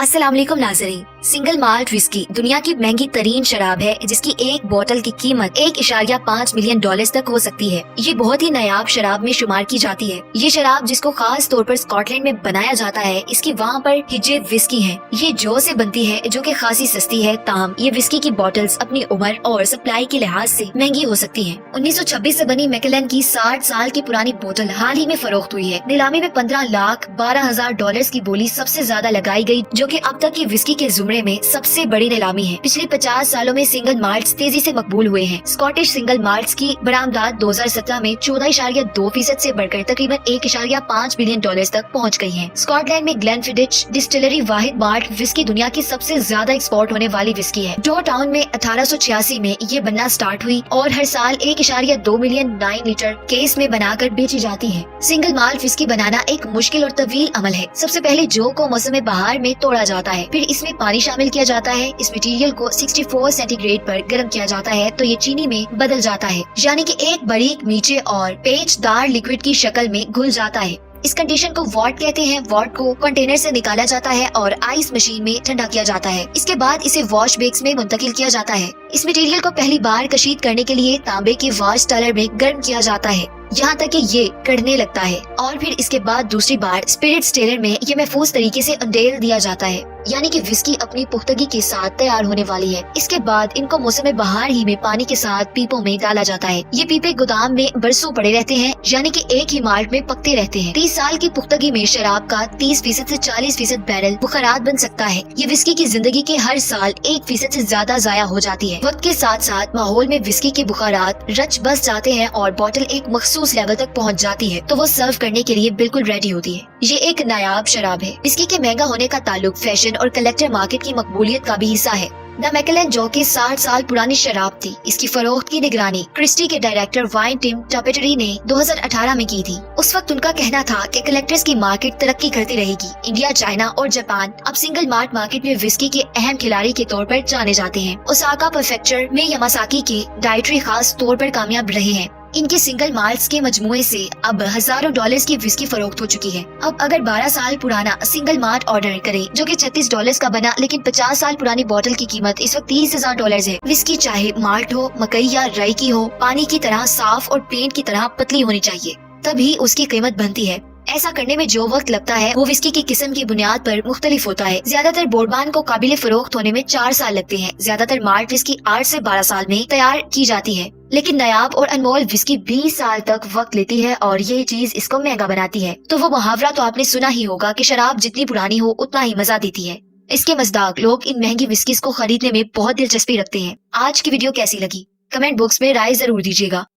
अस्सलाम वालेकुम नाज़रीन। सिंगल माल्ट विस्की दुनिया की महंगी तरीन शराब है जिसकी एक बोतल की कीमत $1.5 मिलियन तक हो सकती है। ये बहुत ही नायाब शराब में शुमार की जाती है। ये शराब जिसको खास तौर पर स्कॉटलैंड में बनाया जाता है, इसकी वहाँ पर हिज्जे विस्की है। ये जौ से बनती है जो कि खासी सस्ती है। ताम ये विस्की की बोतल्स अपनी उम्र और सप्लाई के लिहाज से महंगी हो सकती है। 1926 से बनी मैकेलन की 60 साल की पुरानी बोतल हाल ही में फरोख्त हुई है। नीलामी में $15,12,000 की बोली सबसे ज्यादा लगाई गई, जो कि अब तक की विस्की के जुमरे में सबसे बड़ी नीलामी है। पिछले 50 सालों में सिंगल माल्ट्स तेजी से मकबूल हुए हैं। स्कॉटिश सिंगल माल्ट्स की बरामदात 2017 में 14.2% से बढ़कर तकरीबन $1.5 बिलियन तक पहुंच गई है। स्कॉटलैंड में ग्लेनफिडिच डिस्टिलरी वाहिद माल्ट विस्की दुनिया की सबसे ज्यादा एक्सपोर्ट होने वाली विस्की है। डो टाउन में 1886 में ये बनना स्टार्ट हुई और हर साल 1.2 मिलियन 9 लीटर केस में बनाकर बेची जाती है। सिंगल माल्ट विस्की बनाना एक मुश्किल और तवील अमल है। सबसे पहले जौ को मौसम बहार में तोड़ा जाता है, फिर इसमें पानी शामिल किया जाता है। इस मटेरियल को 64 सेंटीग्रेड पर गर्म किया जाता है तो ये चीनी में बदल जाता है, यानी कि एक बारीक मीठे और पेचदार लिक्विड की शक्ल में घुल जाता है। इस कंडीशन को वॉट कहते हैं। वॉट को कंटेनर से निकाला जाता है और आइस मशीन में ठंडा किया जाता है। इसके बाद इसे वॉश बेग्स में मुंतकिल किया जाता है। इस मटेरियल को पहली बार कशीद करने के लिए तांबे के वॉश टॉलर में गर्म किया जाता है, यहाँ तक कि ये कढ़ने लगता है, और फिर इसके बाद दूसरी बार स्पिरिट स्टेलर में ये महफूज तरीके से अंडेल दिया जाता है, यानी कि विस्की अपनी पुख्तगी के साथ तैयार होने वाली है। इसके बाद इनको मौसम बहार ही में पानी के साथ पीपों में डाला जाता है। ये पीपे गोदाम में बरसों पड़े रहते हैं, यानी कि एक ही माल्ट में पकते रहते हैं। 30 साल की पुख्तगी में शराब का 30% से 40% बैरल बुखारात बन सकता है। ये विस्की की जिंदगी के हर साल 1% से ज्यादा जाया हो जाती है। वक्त के साथ साथ माहौल में विस्की के बुखारात रच बस जाते हैं और बोतल एक मखसूस लेवल तक पहुंच जाती है तो वो सर्व करने के लिए बिल्कुल रेडी होती है। ये एक नायाब शराब है। विस्की के महंगा होने का ताल्लुक फैशन और कलेक्टर मार्केट की मकबूलियत का भी हिस्सा है। द मैकेलन जो कि 60 साल पुरानी शराब थी, इसकी फरोख्त की निगरानी क्रिस्टी के डायरेक्टर वाइन टिम टपेटरी ने 2018 में की थी। उस वक्त उनका कहना था कि कलेक्टर्स की मार्केट तरक्की करती रहेगी। इंडिया, चाइना और जापान अब सिंगल माल्ट मार्केट में विस्की के अहम खिलाड़ी के तौर पर जाने जाते हैं। ओसाका प्रीफेक्चर में यामासाकी के डाइटरी खास तौर पर कामयाब रहे हैं। इनके सिंगल माल्ट्स के मजमुए से अब हजारों डॉलर्स की विस्की फरोख्त हो चुकी है। अब अगर 12 साल पुराना सिंगल माल्ट ऑर्डर करें जो कि $36 का बना, लेकिन 50 साल पुरानी बोतल की कीमत इस वक्त $30,000 है। विस्की चाहे माल्ट हो, मकई या राई की हो, पानी की तरह साफ और पेंट की तरह पतली होनी चाहिए, तभी उसकी कीमत बनती है। ऐसा करने में जो वक्त लगता है वो विस्की की किस्म की बुनियाद पर मुख्तलिफ होता है। ज्यादातर बोर्डबान को काबिल फरोख्त होने में 4 साल लगते हैं। ज्यादातर माल्ट विस्की 8 से 12 साल में तैयार की जाती है, लेकिन नायाब और अनमोल विस्की 20 साल तक वक्त लेती है और ये चीज इसको महंगा बनाती है। तो वो मुहावरा तो आपने सुना ही होगा कि शराब जितनी पुरानी हो उतना ही मजा देती है। इसके मज़दाक लोग इन महंगी विस्कीज को खरीदने में बहुत दिलचस्पी रखते हैं। आज की वीडियो कैसी लगी कमेंट बॉक्स में राय जरूर दीजिएगा।